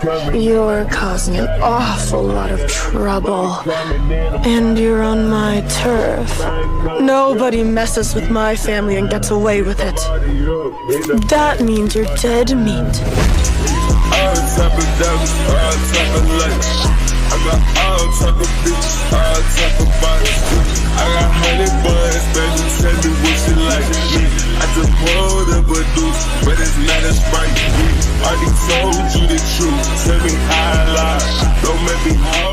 You're causing an awful lot of trouble. And you're on my turf. Nobody messes with my family and gets away with it. That means you're dead meat. All type of devils, all type of lights. I got all type of bitches, all type of bodies. I got 100 boys, baby, tell me what you like. I just pulled up a deuce, but it's not a Sprite. I already told you the truth, tell me how I lie. Don't make me hard.